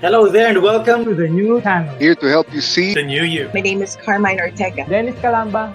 Hello there and welcome to the new channel. Here to help you see The new you. My name is Carmine Ortega. Dennis Calamba.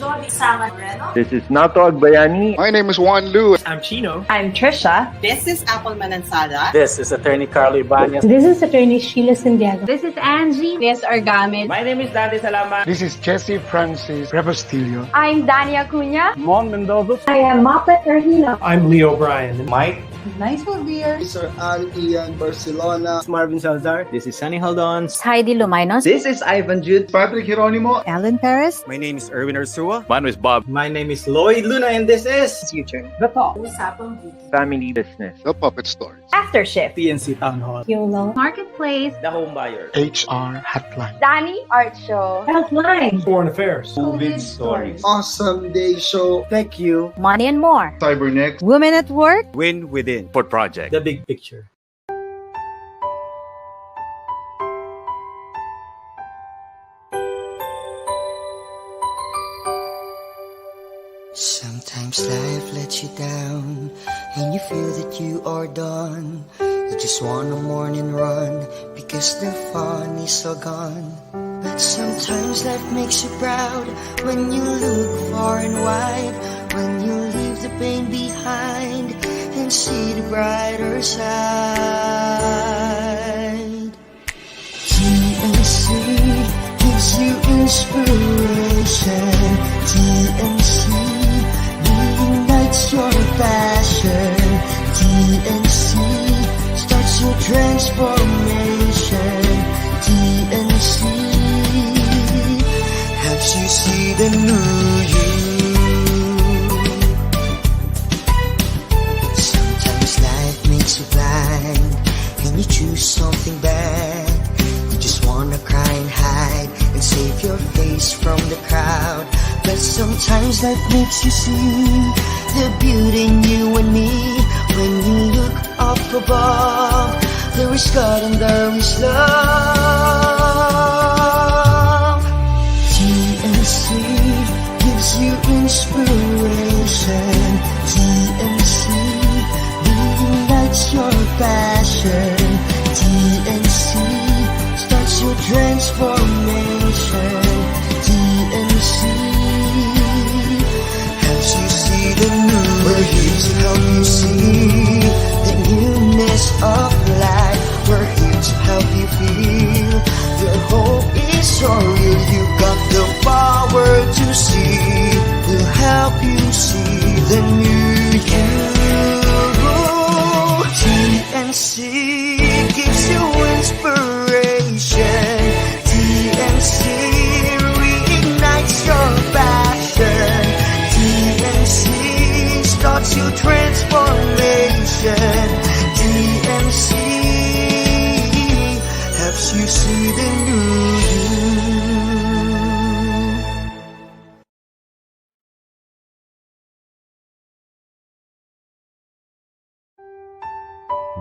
This is Nato Agbayani. My name is Juan Lu. I'm Chino. I'm Trisha. This is Apple Manansala. This is Attorney Carlo Ibanez. This is Attorney Sheila Santiago. This is Angie. This is Orgamit. My name is Dante Salama. This is Jesse Francis Rebastillo. I'm Dania Cunha. Mon Mendoza. I am Mapet Erhina. I'm Leo Bryan. Mike. Nice for beer. Sir Al Ian Barcelona. Marvin Salazar. This is Sunny Haldon. Heidi Lumainos. This is Ivan Jude. Patrick Geronimo. Alan Perez. My name is Erwin Ursua. My name is Bob. My name is Lloyd Luna and this is Future. The Talk. Family Business. The Puppet Stories. After Shift. TNC Town Hall. YOLO. Marketplace. The Home Buyer. HR Hotline. Danny Art Show. Healthline. Foreign Affairs. COVID stories. Awesome Day Show. Thank you. Money and More. Cybernext. Women at Work. Win Within. Port Project. The Big Picture. Sometimes life lets you down and you feel that you are done. You just want a morning run because the fun is all gone. But sometimes life makes you proud when you look far and wide, when you leave the pain behind and see the brighter side. TNC gives you inspiration. TNC reignites your passion. TNC starts your transformation. TNC helps you see the new you. Sometimes life makes you blind and you choose something bad. You just wanna cry and hide and save your face from the crowd. But sometimes life makes you see the beauty in you and me. When you look up above, there is God and there is love. TNC gives you inspiration. TNC reignites your passion. TNC starts your transformation. TNC helps you see the new. We're here to help you see the newness of life. We're here to help you feel the hope is so real. You got the power to see. We'll help you see the new you. TNC gives you inspiration. TNC reignites your passion. TNC starts your transformation. TNC helps you see the new you.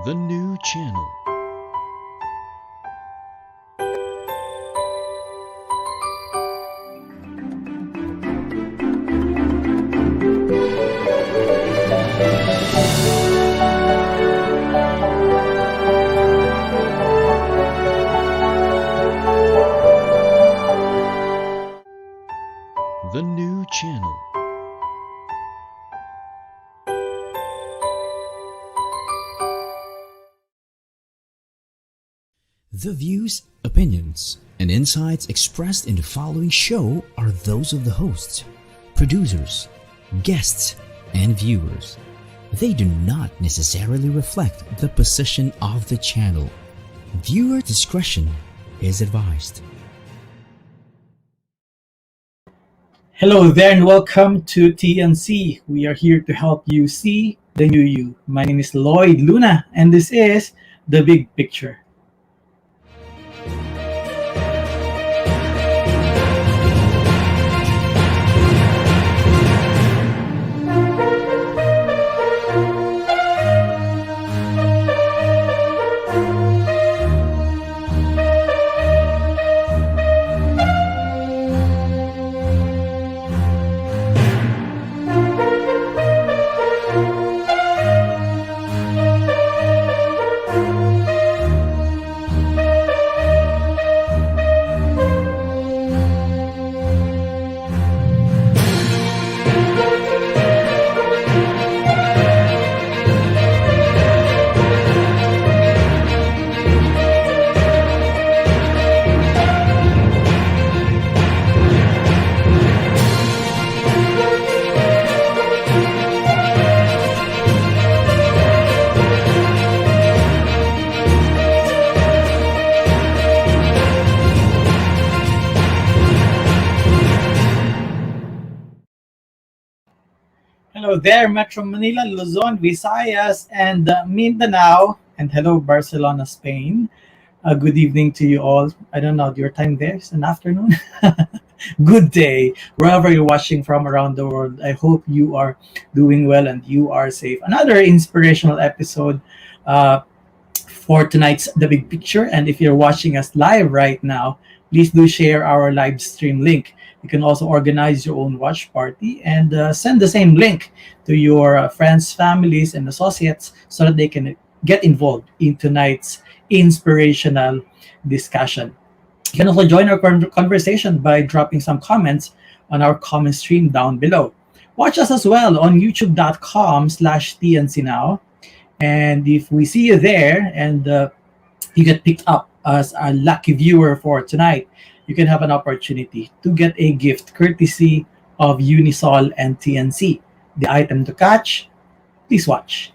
The new channel. The new channel. The views, opinions, and insights expressed in the following show are those of the hosts, producers, guests, and viewers. They do not necessarily reflect the position of the channel. Viewer discretion is advised. Hello there and welcome to TNC. We are here to help you see the new you. My name is Lloyd Luna and this is The Big Picture. Hello there, Metro Manila, Luzon, Visayas, and Mindanao. And hello, Barcelona, Spain. Good evening to you all. I don't know, your time there is an afternoon. Good day, wherever you're watching from around the world. I hope you are doing well and you are safe. Another inspirational episode uh, for tonight's The Big Picture. And if you're watching us live right now, please do share our live stream link. You can also organize your own watch party and send the same link to your friends, families, and associates so that they can get involved in tonight's inspirational discussion. You can also join our conversation by dropping some comments on our comment stream down below. Watch us as well on youtube.com/TNC Now. And if we see you there and you get picked up as a lucky viewer for tonight, you can have an opportunity to get a gift courtesy of Unisol and TNC. The item to catch, please watch.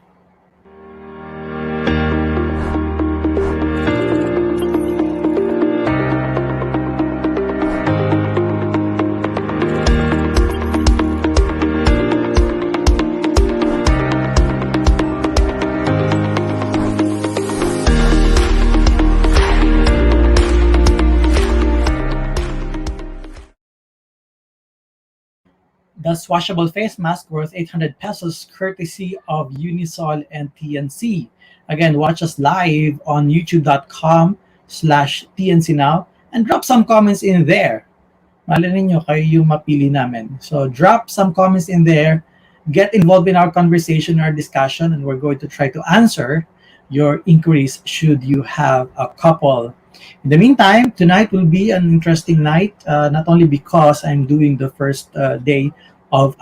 The swashable face mask worth 800 pesos courtesy of Unisol and TNC. Again, watch us live on youtube.com/TNC Now and drop some comments in there. Malay ninyo, kayo yung mapili namin. So drop some comments in there, get involved in our conversation, our discussion, and we're going to try to answer your inquiries should you have a couple. In the meantime, tonight will be an interesting night, not only because I'm doing the first day of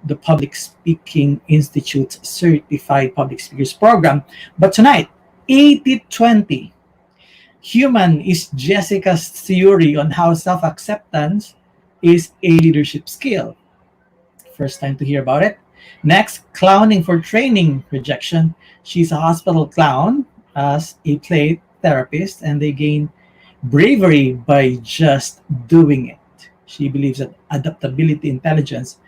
the Public Speaking Institute Certified Public Speakers Program, but tonight, 80-20. Human is Jessica's theory on how self-acceptance is a leadership skill. First time to hear about it. Next, clowning for training, rejection. She's a hospital clown as a play therapist, and they gain bravery by just doing it. She believes that adaptability intelligence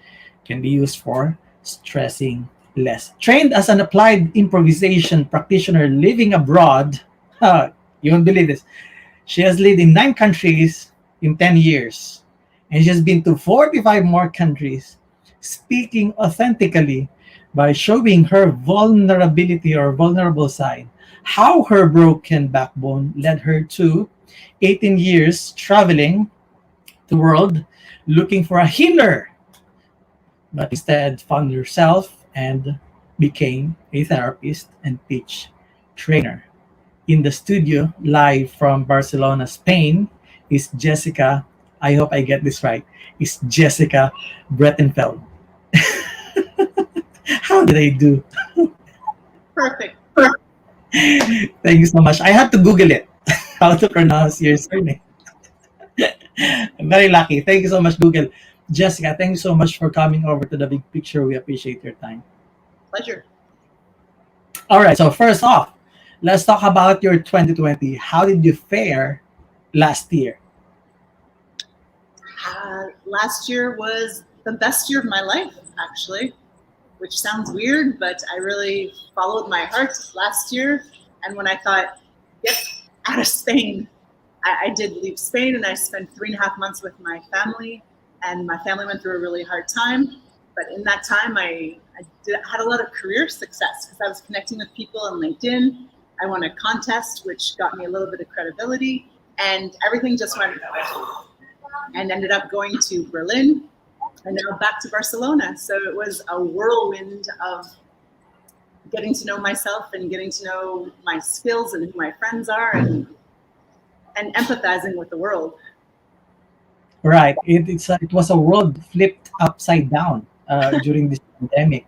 can be used for stressing less. Trained as an applied improvisation practitioner living abroad, you won't believe this. She has lived in 9 countries in 10 years, and she has been to 45 more countries, speaking authentically by showing her vulnerability or vulnerable side. How her broken backbone led her to 18 years traveling the world looking for a healer, but instead found herself and became a therapist and pitch trainer. In the studio, live from Barcelona, Spain, is Jessica. I hope I get this right. Is Jessica Breitenfeld. How did I do? Perfect. Thank you so much. I had to Google it, how to pronounce your surname. I'm very lucky. Thank you so much, Google. Jessica, thank you so much for coming over to The Big Picture. We appreciate your time. Pleasure. All right, so first off, let's talk about your 2020. How did you fare last year? Last year was the best year of my life, actually, which sounds weird, but I really followed my heart last year. And when I thought, get out of Spain, I did leave Spain, and I spent 3.5 months with my family, and my family went through a really hard time. But in that time, I had a lot of career success because I was connecting with people on LinkedIn. I won a contest, which got me a little bit of credibility, and everything just went and ended up going to Berlin and now back to Barcelona. So it was a whirlwind of getting to know myself and getting to know my skills and who my friends are, and empathizing with the world. Right. It was a world flipped upside down during this pandemic.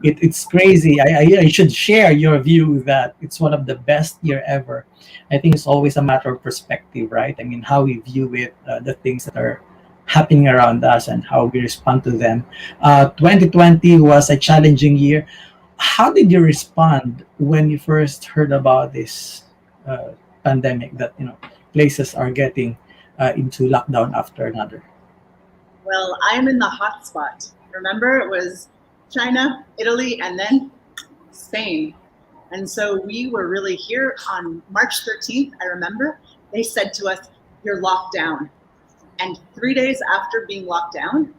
It's crazy. I should share your view that it's one of the best year ever. I think it's always a matter of perspective, right? I mean, how we view it, the things that are happening around us and how we respond to them. 2020 was a challenging year. How did you respond when you first heard about this pandemic, that places are getting into lockdown after another? Well, I'm in the hot spot Remember, it was China, Italy, and then Spain. And so we were really here on March 13th. I remember they said to us, "You're locked down." And 3 days after being locked down,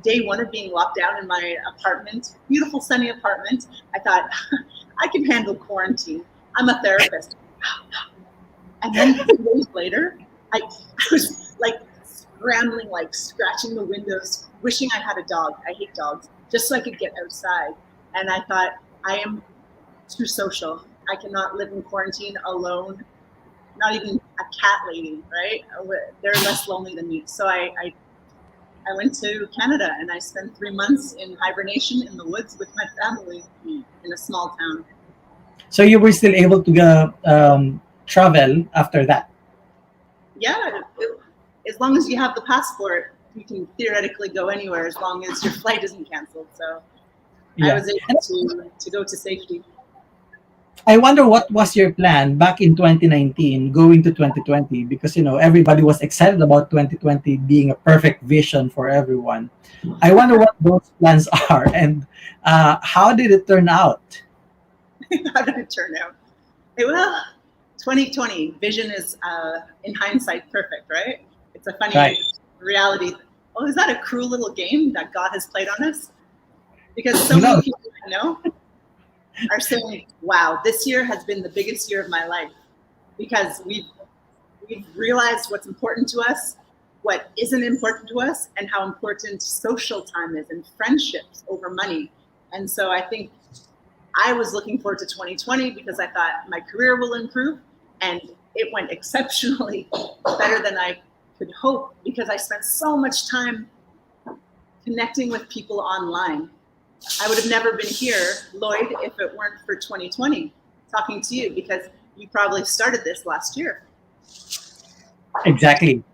day one of being locked down in my apartment, beautiful sunny apartment, I thought, I can handle quarantine. I'm a therapist. And then 2 days later, I was like scrambling, like scratching the windows, wishing I had a dog. I hate dogs, just so I could get outside. And I thought, I am too social. I cannot live in quarantine alone. Not even a cat lady, right? They're less lonely than me. So I went to Canada and I spent 3 months in hibernation in the woods with my family in a small town. So you were still able to travel after that? Yeah, as long as you have the passport, you can theoretically go anywhere as long as your flight isn't canceled. So I was able to go to safety. I wonder what was your plan back in 2019 going to 2020, because everybody was excited about 2020 being a perfect vision for everyone. I wonder what those plans are and how did it turn out? How did it turn out? Well, 2020 vision is in hindsight perfect, right? It's a funny reality. Oh, is that a cruel little game that God has played on us? Because so many people I know are saying, wow, this year has been the biggest year of my life, because we've realized what's important to us, what isn't important to us, and how important social time is and friendships over money. And so I think I was looking forward to 2020 because I thought my career will improve, and it went exceptionally better than I could hope, because I spent so much time connecting with people online. I would have never been here, Lloyd, if it weren't for 2020, talking to you, because you probably started this last year. Exactly.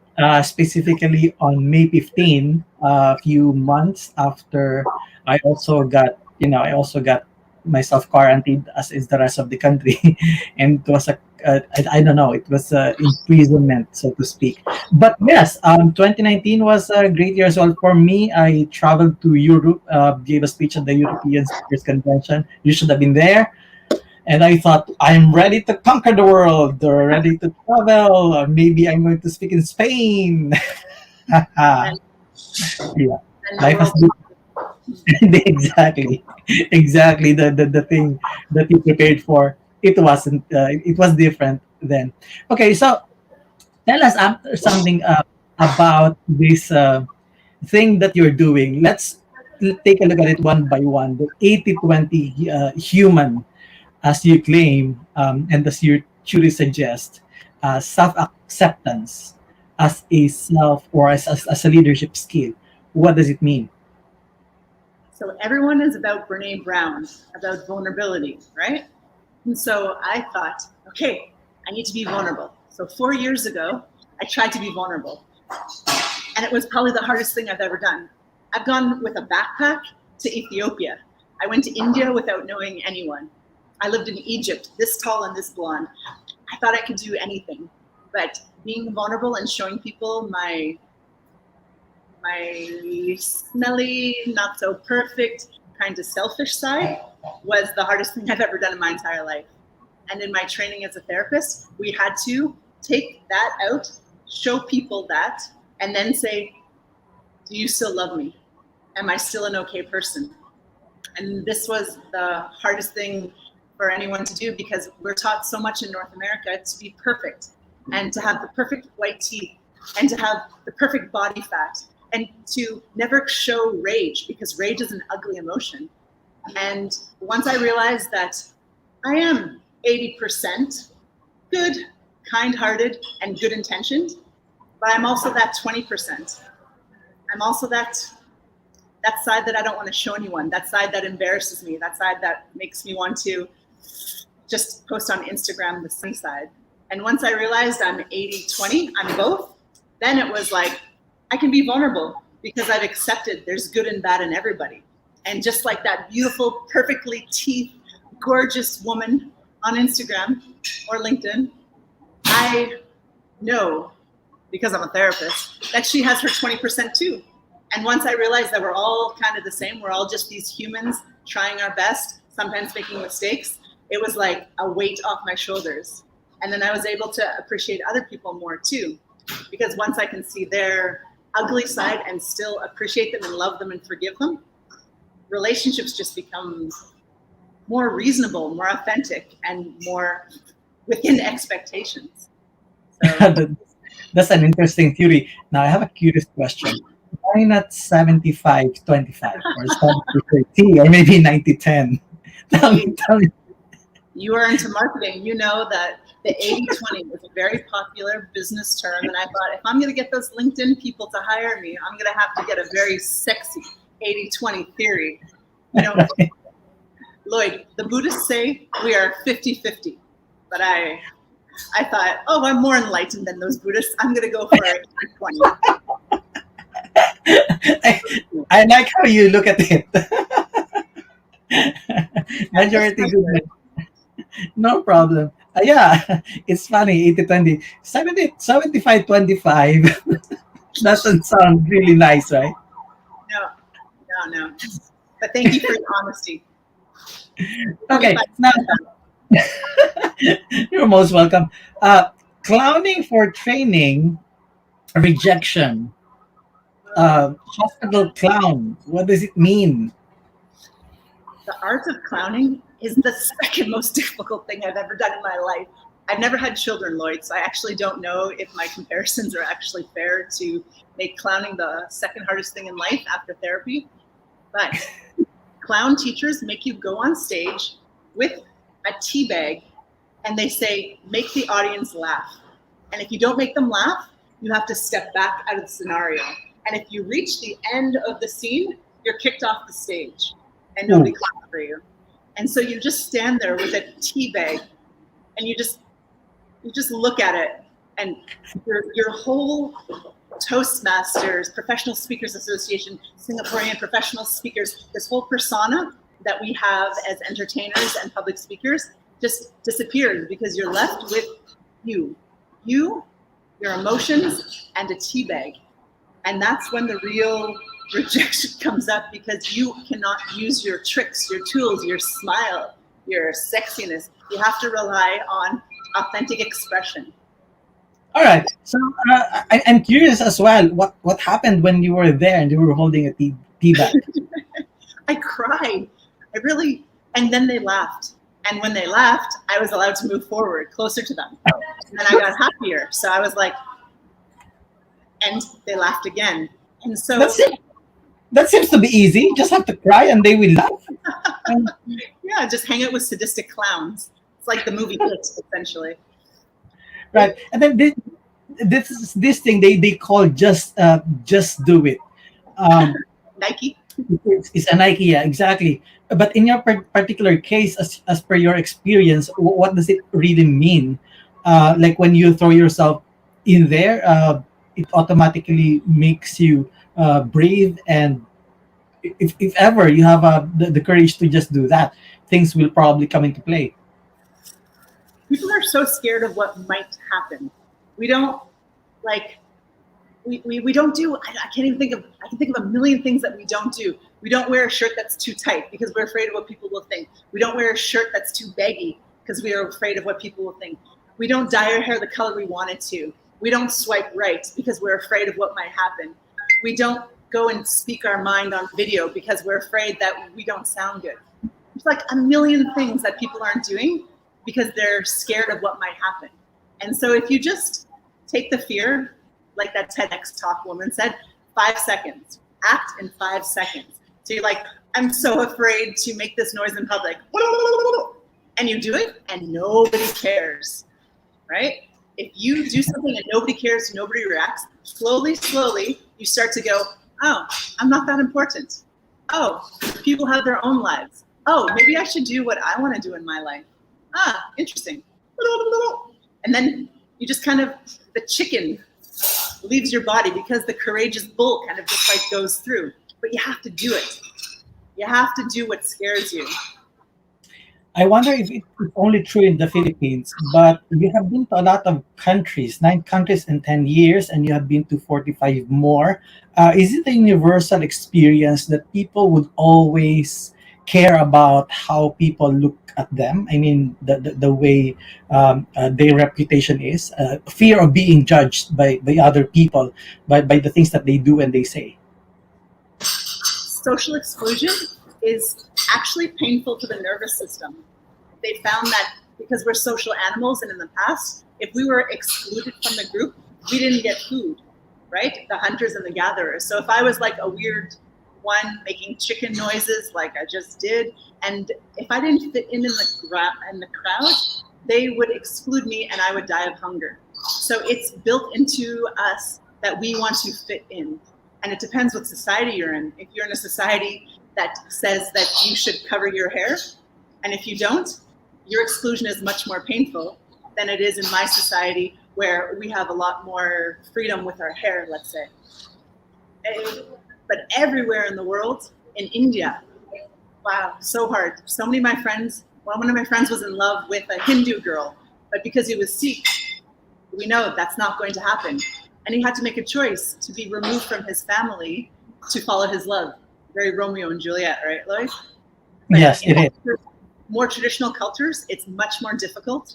Specifically on May 15, a few months after I also got myself quarantined, as is the rest of the country. And it was I don't know, it was imprisonment, so to speak. But yes, 2019 was a great year as well for me. I traveled to Europe, gave a speech at the European Speakers Convention. You should have been there. And I thought, I'm ready to conquer the world, or ready to travel, or maybe I'm going to speak in Spain. Yeah, life has been exactly the thing that you prepared for. It wasn't. It was different then. Okay, so tell us something about this thing that you're doing. Let's take a look at it one by one. The 80-20 human, as you claim, and as you truly suggest, self-acceptance as a self, or as a leadership skill. What does it mean? So everyone is about Brene Brown, about vulnerability, right? And so I thought, okay, I need to be vulnerable. So 4 years ago, I tried to be vulnerable. And it was probably the hardest thing I've ever done. I've gone with a backpack to Ethiopia. I went to India without knowing anyone. I lived in Egypt, this tall and this blonde. I thought I could do anything. But being vulnerable and showing people my smelly, not so perfect, kind of selfish side was the hardest thing I've ever done in my entire life. And in my training as a therapist, we had to take that out, show people that, and then say, do you still love me? Am I still an okay person? And this was the hardest thing for anyone to do, because we're taught so much in North America to be perfect, and to have the perfect white teeth, and to have the perfect body fat, and to never show rage, because rage is an ugly emotion. And once I realized that I am 80% good, kind-hearted, and good-intentioned, but I'm also that 20%. I'm also that side that I don't want to show anyone, that side that embarrasses me, that side that makes me want to just post on Instagram the sunny side. And once I realized I'm 80-20, I'm both, then it was like, I can be vulnerable, because I've accepted there's good and bad in everybody. And just like that beautiful, perfectly teeth, gorgeous woman on Instagram or LinkedIn, I know, because I'm a therapist, that she has her 20% too. And once I realized that we're all kind of the same, we're all just these humans trying our best, sometimes making mistakes, it was like a weight off my shoulders. And then I was able to appreciate other people more too, because once I can see their ugly side and still appreciate them and love them and forgive them, relationships just become more reasonable, more authentic, and more within expectations. So, That's an interesting theory. Now I have a curious question. Why not 75-25 or 70-30 or maybe 90-10? Tell me. You are into marketing. You know that the 80-20 is a very popular business term. And I thought, if I'm going to get those LinkedIn people to hire me, I'm going to have to get a very sexy 80-20 theory. You know, Lloyd, the Buddhists say we are 50-50. But I thought, oh, I'm more enlightened than those Buddhists. I'm going to go for 80-20. I like how you look at it. Majority good. No problem. Yeah, it's funny. 80-20. 75-25 doesn't sound really nice, right? No. But thank you for your honesty. Okay, now you're most welcome. Clowning for training, rejection. Hospital clown. What does it mean? The art of clowning is the second most difficult thing I've ever done in my life. I've never had children, Lloyd, so I actually don't know if my comparisons are actually fair to make clowning the second hardest thing in life after therapy. But clown teachers make you go on stage with a tea bag and they say, make the audience laugh. And if you don't make them laugh, you have to step back out of the scenario. And if you reach the end of the scene, you're kicked off the stage and nobody claps for you. And so you just stand there with a tea bag and you just look at it, and your whole Toastmasters, Professional Speakers Association, Singaporean professional speakers, this whole persona that we have as entertainers and public speakers just disappears because you're left with you, your emotions, and a tea bag. And that's when the real rejection comes up, because you cannot use your tricks, your tools, your smile, your sexiness. You have to rely on authentic expression. All right. So I'm curious as well. What happened when you were there and you were holding a tea bag? I cried. And then they laughed. And when they laughed, I was allowed to move forward, closer to them. And then I got happier. So I was like, and they laughed again. And so that seems to be easy. You just have to cry and they will laugh. Yeah, just hang out with sadistic clowns. It's like the movie Hit, essentially. Right. And then this thing they call just do it. Nike? It's a Nike, yeah, exactly. But in your particular case, as per your experience, what does it really mean? Like when you throw yourself in there, it automatically makes you brave, and if ever you have the courage to just do that, things will probably come into play. People are so scared of what might happen. We don't we don't do, I can think of a million things that we don't do. We don't wear a shirt that's too tight because we're afraid of what people will think. We don't wear a shirt that's too baggy because we are afraid of what people will think. We don't dye our hair the color we want it to. We don't swipe right because we're afraid of what might happen. We don't go and speak our mind on video because we're afraid that we don't sound good. There's like a million things that people aren't doing because they're scared of what might happen. And so if you just take the fear, like that TEDx talk woman said, 5 seconds, act in 5 seconds. So you're like, I'm so afraid to make this noise in public. And you do it and nobody cares, right? If you do something and nobody cares, nobody reacts, slowly, you start to go, oh, I'm not that important. Oh, people have their own lives. Oh, maybe I should do what I want to do in my life. Ah, interesting. And then you just kind of, the chicken leaves your body because the courageous bull kind of just like goes through. But you have to do it. You have to do what scares you. I wonder if it's only true in the Philippines, but you have been to a lot of countries, 9 countries in 10 years, and you have been to 45 more. Is it a universal experience that people would always care about how people look at them? I mean, the way their reputation is, fear of being judged by other people, by the things that they do and they say. Social exclusion is actually painful to the nervous system. They found that because we're social animals, and in the past, if we were excluded from the group, we didn't get food, right? The hunters and the gatherers. So if I was like a weird one making chicken noises like I just did, and if I didn't fit in the crowd, they would exclude me and I would die of hunger. So it's built into us that we want to fit in. And it depends what society you're in. If you're in a society that says that you should cover your hair, and if you don't, your exclusion is much more painful than it is in my society, where we have a lot more freedom with our hair, let's say. But everywhere in the world, in India, wow, so hard. So many of my friends, one of my friends was in love with a Hindu girl, but because he was Sikh, we know that's not going to happen. And he had to make a choice to be removed from his family to follow his love. Very Romeo and Juliet, right, Lloyd? But yes, it is. More traditional cultures, it's much more difficult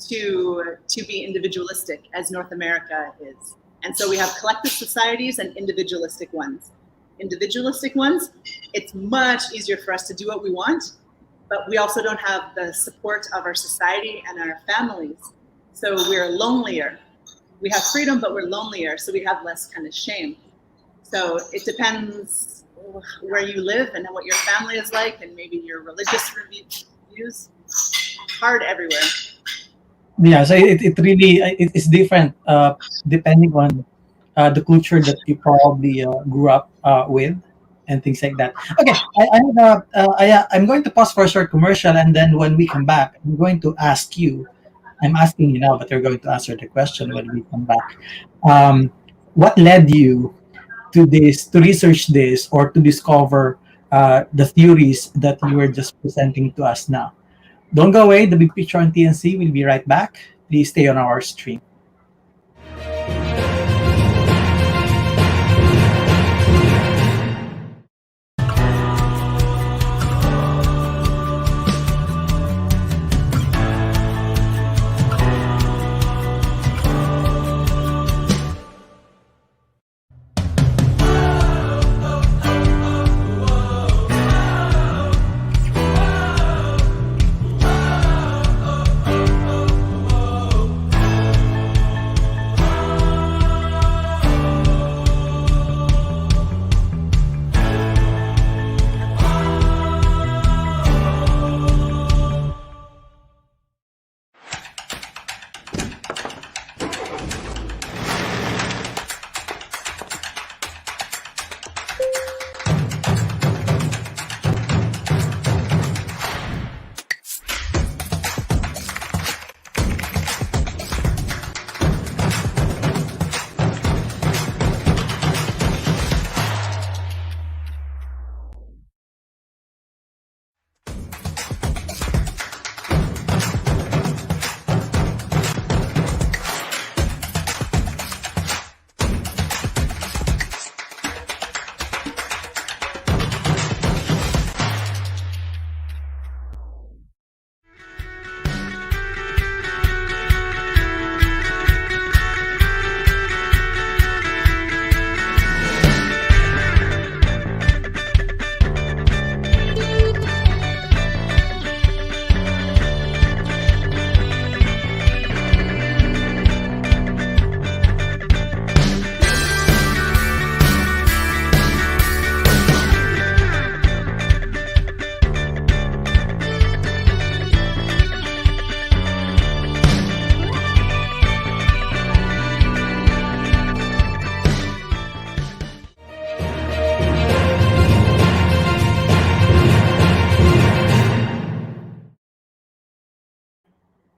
to be individualistic, as North America is. And so we have collective societies and individualistic ones. Individualistic ones, it's much easier for us to do what we want, but we also don't have the support of our society and our families. So we're lonelier. We have freedom, but we're lonelier, so we have less kind of shame. So it depends where you live and what your family is like, and maybe your religious views. Hard everywhere. Yeah, so it really it's different depending on the culture that you probably grew up with and things like that. Okay, I'm going to pause for a short commercial, and then when we come back, I'm going to ask you. I'm asking you now, but you're going to answer the question when we come back. What led you to this, to research this, or to discover the theories that you were just presenting to us now? Don't go away. The Big Picture on TNC will be right back. Please stay on our stream.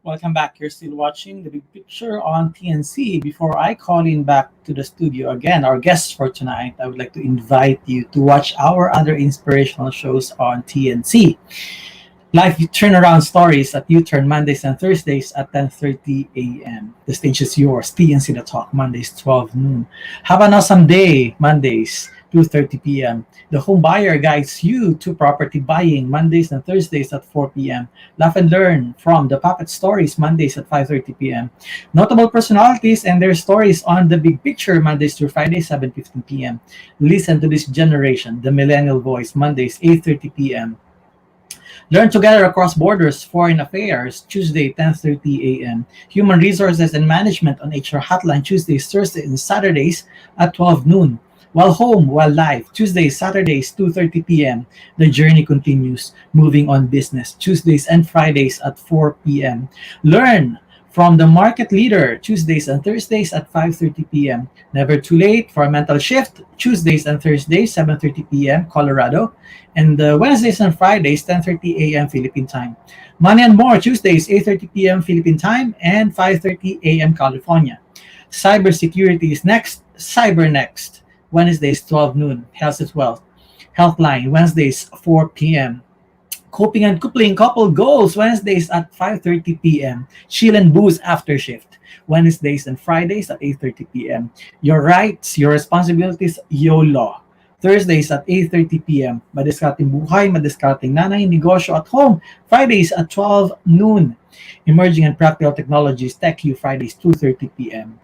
Welcome back. You're still watching The Big Picture on TNC. Before I call in back to the studio again, our guests for tonight, I would like to invite you to watch our other inspirational shows on TNC. Live turnaround stories at U-Turn Mondays and Thursdays at 10:30 a.m. The stage is yours. TNC The Talk, Mondays 12 noon. Have an awesome day, Mondays 2:30 p.m. The Home Buyer guides you to property buying, Mondays and Thursdays at 4 p.m. Laugh and learn from the Puppet Stories, Mondays at 5:30 p.m. Notable personalities and their stories on The Big Picture, Mondays through Fridays, 7:15 p.m. Listen to this generation, the Millennial Voice, Mondays 8:30 p.m. Learn Together Across Borders, Foreign Affairs, Tuesday, 10:30 a.m. Human Resources and Management on HR Hotline, Tuesdays, Thursdays, and Saturdays at 12 noon. While home, while live, Tuesdays, Saturdays, 2:30 p.m. The journey continues. Moving on business, Tuesdays and Fridays at 4 p.m. Learn from the market leader, Tuesdays and Thursdays at 5:30 p.m. Never too late for a mental shift, Tuesdays and Thursdays, 7:30 p.m. Colorado, and Wednesdays and Fridays, 10:30 a.m. Philippine time. Money and More, Tuesdays, 8:30 p.m. Philippine time and 5:30 a.m. California. Cybersecurity is next, Cyber next. Wednesdays, 12 noon. Health is Wealth. Healthline, Wednesdays, 4 p.m. Coping and Coupling Couple Goals, Wednesdays at 5:30 p.m. Chill and Booze After Shift, Wednesdays and Fridays at 8:30 p.m. Your Rights, Your Responsibilities, YOLO, Thursdays at 8:30 p.m. Madiskarting Buhay, Madiskarting Nanay, Negosyo at Home, Fridays at 12 noon. Emerging and Practical Technologies, TechU, Fridays, 2:30 p.m.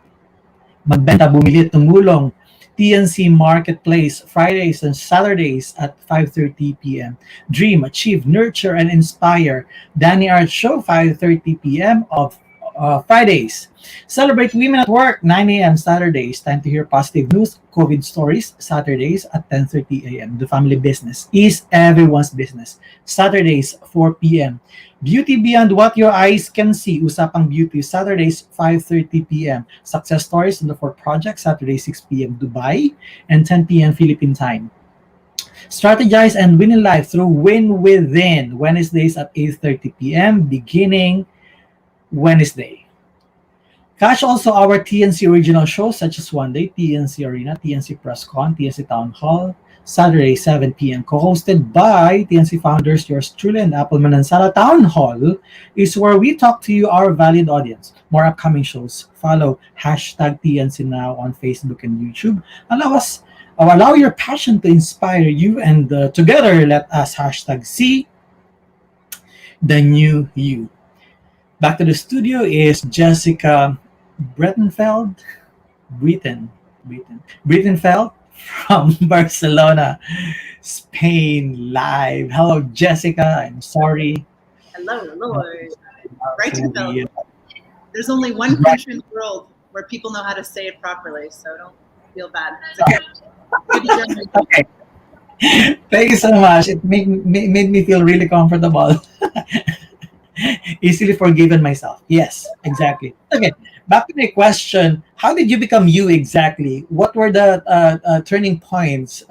Magbenta, Bumili, Tumulong, TNC Marketplace, Fridays and Saturdays at 5:30 p.m. Dream, Achieve, Nurture, and Inspire, Danny Art Show, 5:30 p.m. of Fridays. Celebrate Women at Work, 9 a.m. Saturdays. Time to hear positive news, COVID stories, Saturdays at 10:30 a.m. The Family Business is everyone's business, Saturdays, 4 p.m. Beauty Beyond What Your Eyes Can See, Usapang Beauty, Saturdays, 5:30 p.m. Success Stories on the Fort Project, Saturday, 6 p.m. Dubai, and 10 p.m. Philippine time. Strategize and win in life through Win Within, Wednesdays at 8:30 p.m. beginning Wednesday. Catch also our TNC original shows such as One Day, TNC Arena, TNC Press Con, TNC Town Hall, Saturday, 7 p.m. Co-hosted by TNC founders, yours truly, and Appleman and Sala. Town Hall is where we talk to you, our valued audience. More upcoming shows. Follow hashtag TNC Now on Facebook and YouTube. Allow your passion to inspire you, and together let us hashtag see the new you. Back to the studio is Jessica Breitenfeld from Barcelona, Spain, live. Hello, Jessica. I'm sorry. Hello. Breitenfeld. There's only one country in the world where people know how to say it properly, so don't feel bad. It's okay. Okay. Thank you so much. It made me feel really comfortable. Easily forgiven myself. Yes, exactly. Okay, back to my question. How did you become you exactly? What were the turning points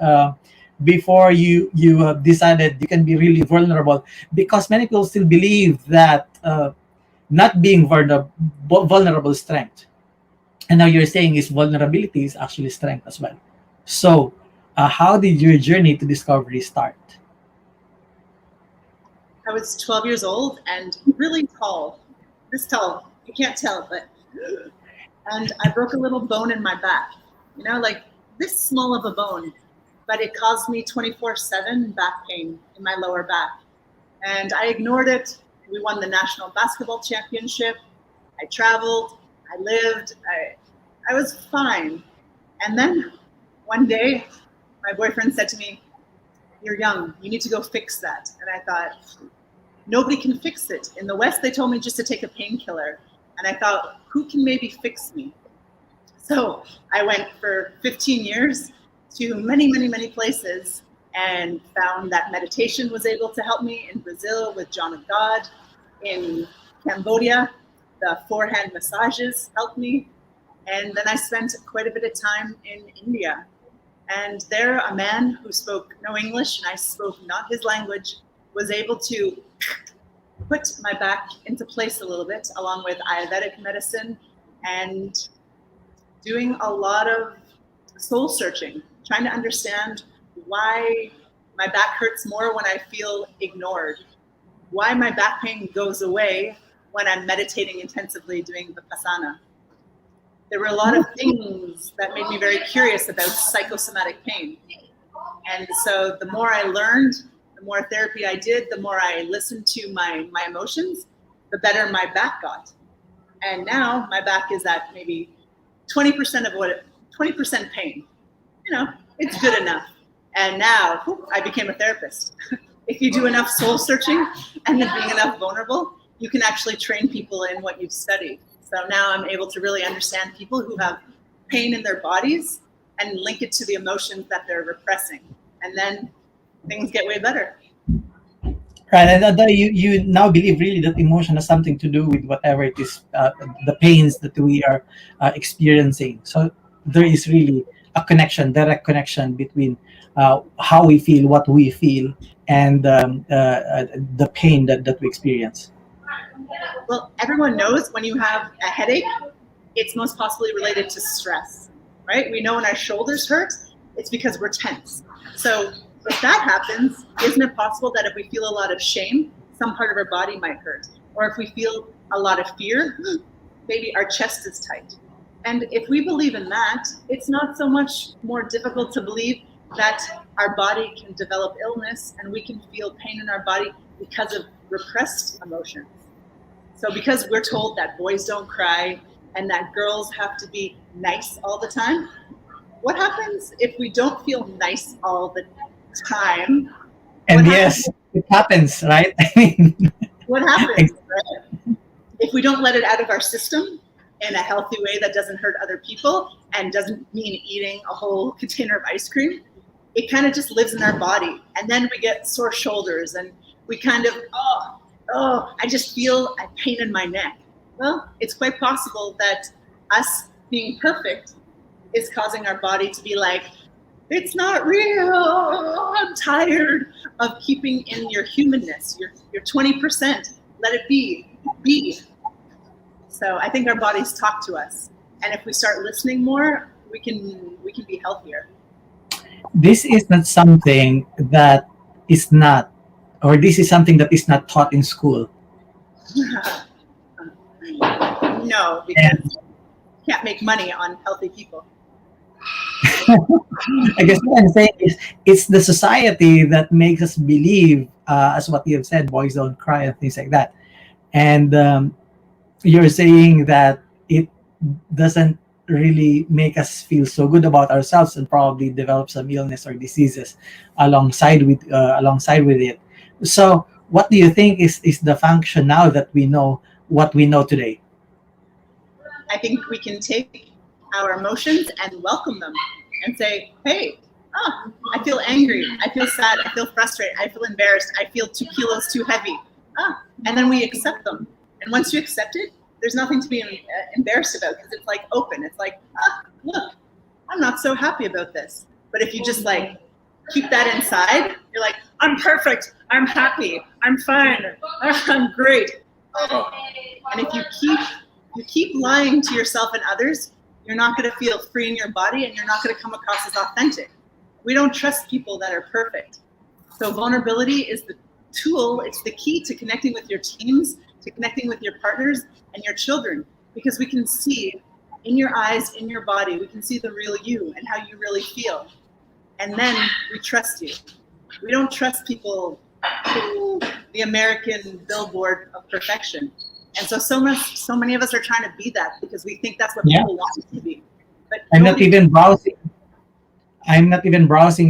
before you decided you can be really vulnerable? Because many people still believe that not being vulnerable is strength. And now you're saying is vulnerability is actually strength as well. So how did your journey to discovery start? I was 12 years old and really tall. This tall, you can't tell, and I broke a little bone in my back, like this small of a bone, but it caused me 24/7 back pain in my lower back. And I ignored it. We won the national basketball championship. I traveled, I lived, I was fine. And then one day, my boyfriend said to me, "You're young, you need to go fix that." And I thought, nobody can fix it. In the West, they told me just to take a painkiller. And I thought, who can maybe fix me? So I went for 15 years to many, many, many places and found that meditation was able to help me in Brazil with John of God. In Cambodia, the forehand massages helped me. And then I spent quite a bit of time in India. And there, a man who spoke no English, and I spoke not his language, was able to put my back into place a little bit, along with Ayurvedic medicine and doing a lot of soul searching, trying to understand why my back hurts more when I feel ignored. why my back pain goes away when I'm meditating intensively doing Vipassana. There were a lot of things that made me very curious about psychosomatic pain. And so the more I learned, the more therapy I did, the more I listened to my emotions, the better my back got. And now my back is at maybe 20% of 20% pain. You know, it's good enough. And now I became a therapist. If you do enough soul searching and then being enough vulnerable, you can actually train people in what you've studied. So now I'm able to really understand people who have pain in their bodies and link it to the emotions that they're repressing. And then things get way better. Right, and you now believe really that emotion has something to do with whatever it is, the pains that we are experiencing. So there is really a connection, direct connection between how we feel, what we feel, and the pain that we experience. Well, everyone knows when you have a headache, it's most possibly related to stress, right? We know when our shoulders hurt, it's because we're tense. So if that happens, isn't it possible that if we feel a lot of shame, some part of our body might hurt? Or if we feel a lot of fear, maybe our chest is tight. And if we believe in that, it's not so much more difficult to believe that our body can develop illness and we can feel pain in our body because of repressed emotions. So because we're told that boys don't cry and that girls have to be nice all the time, what happens if we don't feel nice all the time? And yes, it happens, right? What happens right? If we don't let it out of our system in a healthy way that doesn't hurt other people and doesn't mean eating a whole container of ice cream? It kind of just lives in our body. And then we get sore shoulders and we kind of, I just feel a pain in my neck. Well, it's quite possible that us being perfect is causing our body to be like, it's not real. I'm tired of keeping in your humanness, your 20%. Let it be. So I think our bodies talk to us. And if we start listening more, we can be healthier. This is not something that is not, or this is something that is not taught in school. No, because you can't make money on healthy people. I guess what I'm saying is it's the society that makes us believe, as what you have said, boys don't cry and things like that. And you're saying that it doesn't really make us feel so good about ourselves and probably develop some illness or diseases alongside with it. So what do you think is the function now that we know what we know today? I think we can take our emotions and welcome them and say, hey, I feel angry, I feel sad, I feel frustrated, I feel embarrassed, I feel 2 kilos too heavy. And then we accept them. And once you accept it, there's nothing to be embarrassed about because it's like open. It's like, look, I'm not so happy about this. But if you just like keep that inside, you're like, I'm perfect, I'm happy, I'm fine, I'm great. And if you keep lying to yourself and others, you're not going to feel free in your body and you're not going to come across as authentic. We don't trust people that are perfect. So vulnerability is the tool, it's the key to connecting with your teams, to connecting with your partners and your children, because we can see in your eyes, in your body, we can see the real you and how you really feel. And then we trust you. We don't trust people who the American billboard of perfection. And so many of us are trying to be that because we think that's what people want us to be. But I'm not even browsing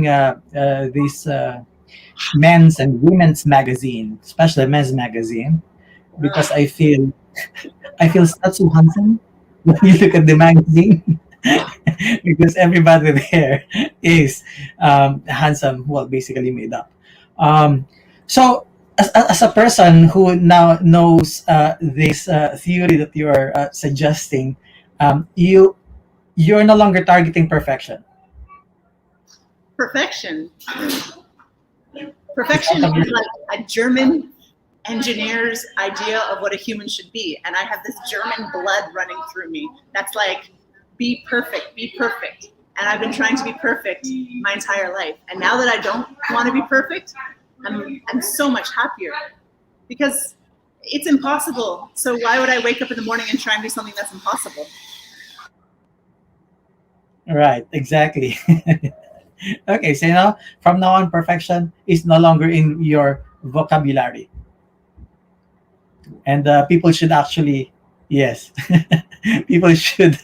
this men's and women's magazine, especially men's magazine, because I feel not so handsome when you look at the magazine. Because everybody there is handsome, well, basically made up. So as a person who now knows this theory that you are suggesting, you're no longer targeting perfection. Perfection is like a German engineer's idea of what a human should be. And I have this German blood running through me. That's like, be perfect, be perfect. And I've been trying to be perfect my entire life. And now that I don't want to be perfect, I'm so much happier because it's impossible. So why would I wake up in the morning and try and do something that's impossible? Right, exactly. Okay, so now from now on, perfection is no longer in your vocabulary, and people should actually, yes, people should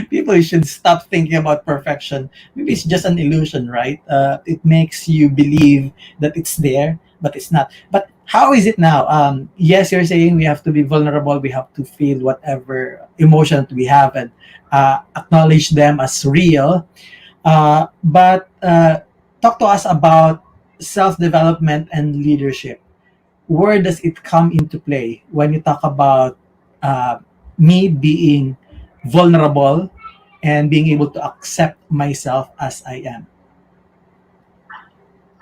people should stop thinking about perfection. Maybe it's just an illusion, right? It makes you believe that it's there, but it's not. But how is it now? Yes, you're saying we have to be vulnerable. We have to feel whatever emotion we have and acknowledge them as real. But talk to us about self-development and leadership. Where does it come into play when you talk about uh, me being vulnerable and being able to accept myself as I am?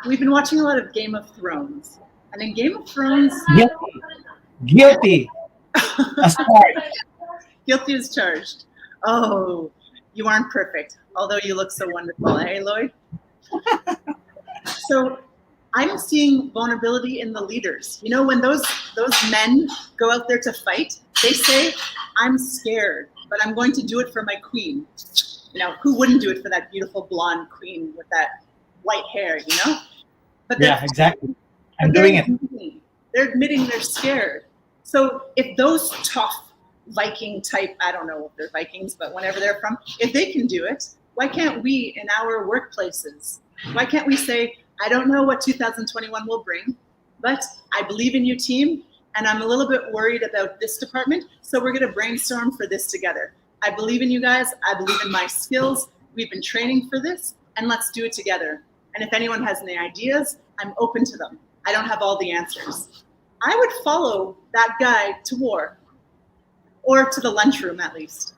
We've been watching a lot of Game of Thrones. And in Game of Thrones... Guilty. As charged. Guilty as charged. Oh, you aren't perfect, although you look so wonderful, eh, Lloyd? So I'm seeing vulnerability in the leaders. You know, when those men go out there to fight, they say, I'm scared, but I'm going to do it for my queen. You know, who wouldn't do it for that beautiful blonde queen with that white hair, you know? But yeah, exactly. I'm doing it. They're admitting they're scared. So if those tough Viking type, I don't know if they're Vikings, but whenever they're from, if they can do it, why can't we in our workplaces? Why can't we say, I don't know what 2021 will bring, but I believe in you, team, and I'm a little bit worried about this department, so we're going to brainstorm for this together. I believe in you guys. I believe in my skills. We've been training for this, and let's do it together. And if anyone has any ideas, I'm open to them. I don't have all the answers. I would follow that guy to war, or to the lunchroom at least.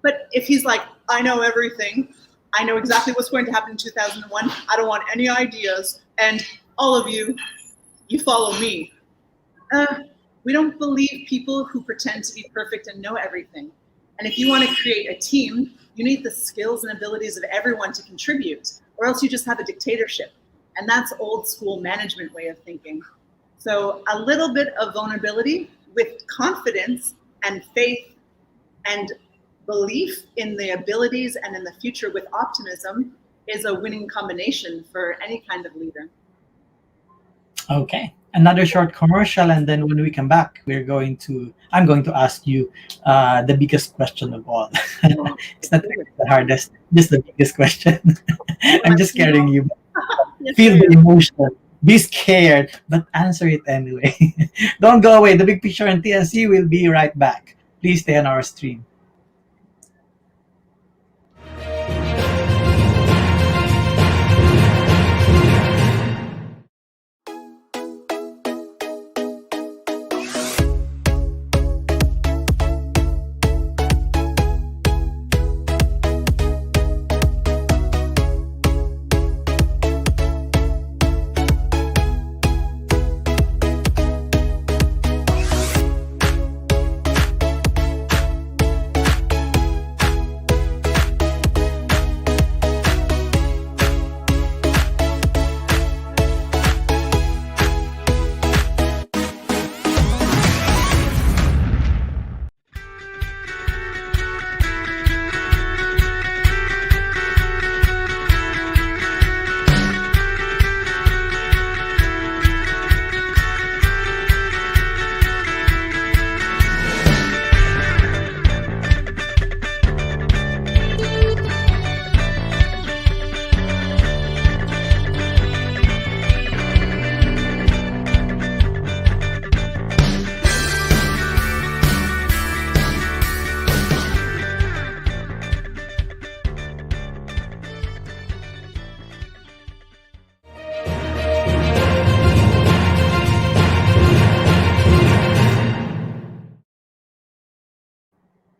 But if he's like, I know everything, I know exactly what's going to happen in 2001, I don't want any ideas, and all of you, you follow me. We don't believe people who pretend to be perfect and know everything. And if you want to create a team, you need the skills and abilities of everyone to contribute, or else you just have a dictatorship. And that's old school management way of thinking. So a little bit of vulnerability with confidence and faith and belief in the abilities and in the future with optimism is a winning combination for any kind of leader. Okay, another short commercial, and then when we come back, I'm going to ask you the biggest question of all. It's not the hardest, just the biggest question. I'm just scaring you. Feel the emotion. Be scared, but answer it anyway. Don't go away. The Big Picture and TNC will be right back. Please stay on our stream.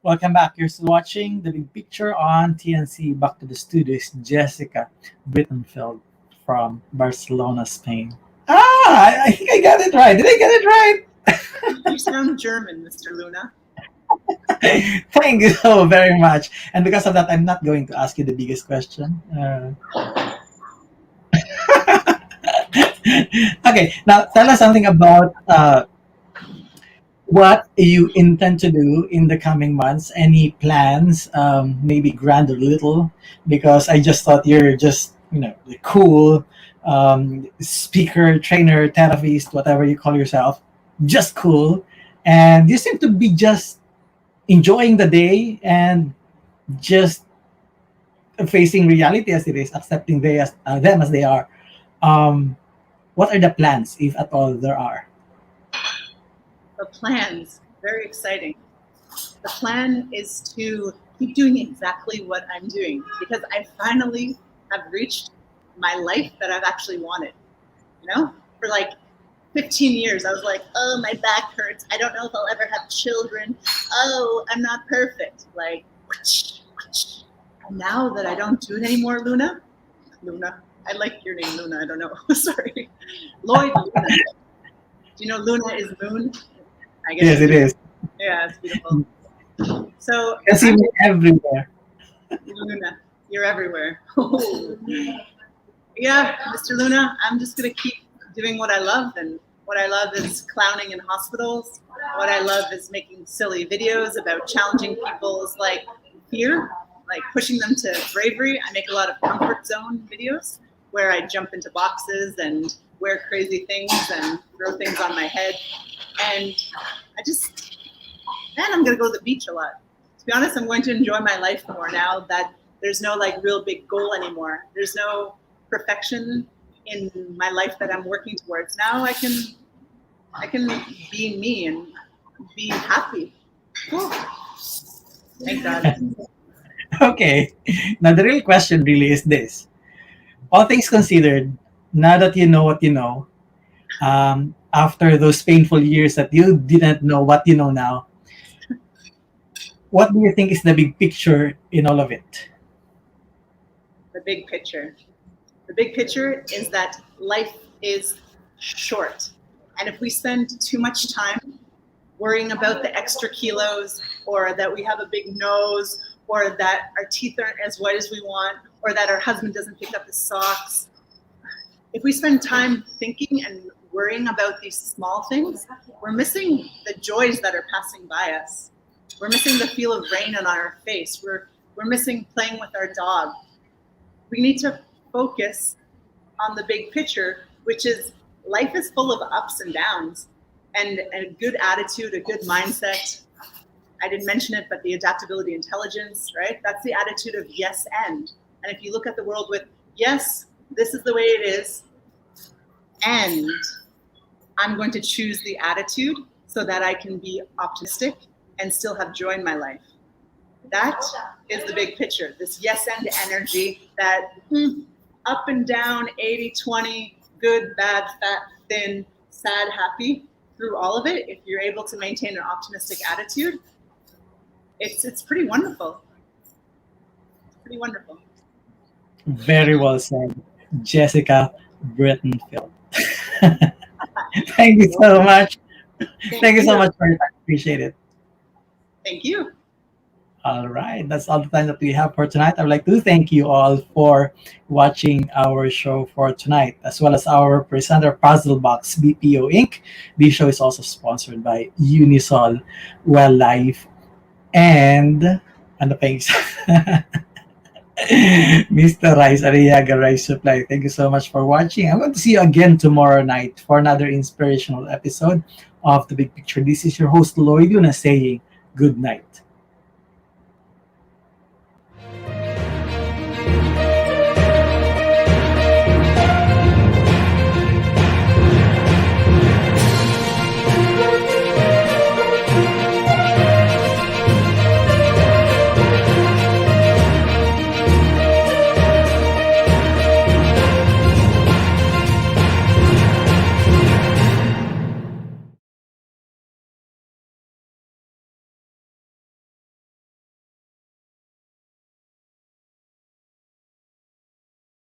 Welcome back. You're still watching The Big Picture on TNC. Back to the studios, Jessica Breitenfeld from Barcelona, Spain. I think I got it right. Did I get it right? You sound German, Mr. Luna. Thank you so very much. And because of that, I'm not going to ask you the biggest question. Okay, now tell us something about what you intend to do in the coming months. Any plans, maybe grand or little? Because I just thought you're just, the cool speaker, trainer, therapist, whatever you call yourself, just cool. And you seem to be just enjoying the day and just facing reality as it is, accepting them as they are. Um, what are the plans, if at all there are? The plans, very exciting. The plan is to keep doing exactly what I'm doing because I finally have reached my life that I've actually wanted. For like 15 years, I was like, oh, my back hurts. I don't know if I'll ever have children. Oh, I'm not perfect. Like, and now that I don't do it anymore, Luna, I like your name, Luna. I don't know. Sorry. Lloyd, Luna. Do you know Luna is moon? I guess Yes, it is. Yeah, it's beautiful. So I see me everywhere. Luna, you're everywhere. Yeah, Mr. Luna, I'm just gonna keep doing what I love, and what I love is clowning in hospitals. What I love is making silly videos about challenging people's fear, like pushing them to bravery. I make a lot of comfort zone videos where I jump into boxes and wear crazy things and throw things on my head. And I'm gonna go to the beach a lot. To be honest, I'm going to enjoy my life more now that there's no real big goal anymore. There's no perfection in my life that I'm working towards. Now I can be me and be happy. Thank God. Okay. Now the real question really is this. All things considered, now that you know what you know, after those painful years that you didn't know what you know now, what do you think is the big picture in all of it? The big picture. The big picture is that life is short. And if we spend too much time worrying about the extra kilos, or that we have a big nose, or that our teeth aren't as white as we want, or that our husband doesn't pick up his socks, if we spend time thinking and worrying about these small things, we're missing the joys that are passing by us. We're missing the feel of rain on our face. We're missing playing with our dog. We need to focus on the big picture, which is life is full of ups and downs, and a good attitude, a good mindset. I didn't mention it, but the adaptability intelligence, right? That's the attitude of yes and. And if you look at the world with, yes, this is the way it is, and I'm going to choose the attitude so that I can be optimistic and still have joy in my life. That is the big picture, this yes and energy, that up and down, 80-20, good, bad, fat, thin, sad, happy, through all of it, if you're able to maintain an optimistic attitude, it's pretty wonderful. It's pretty wonderful. Very well said, Jessica Breitenfeld. Thank you so much. Thank you so much for your time. Appreciate it. Thank you. All right, that's all the time that we have for tonight. I'd like to thank you all for watching our show for tonight, as well as our presenter, Puzzle Box BPO Inc. This show is also sponsored by Unisol Wildlife and thanks. Mr. Rice Ariaga Rice Supply. Thank you so much for watching. I'm going to see you again tomorrow night for another inspirational episode of The Big Picture. This is your host, Lloyd Yuna, saying good night.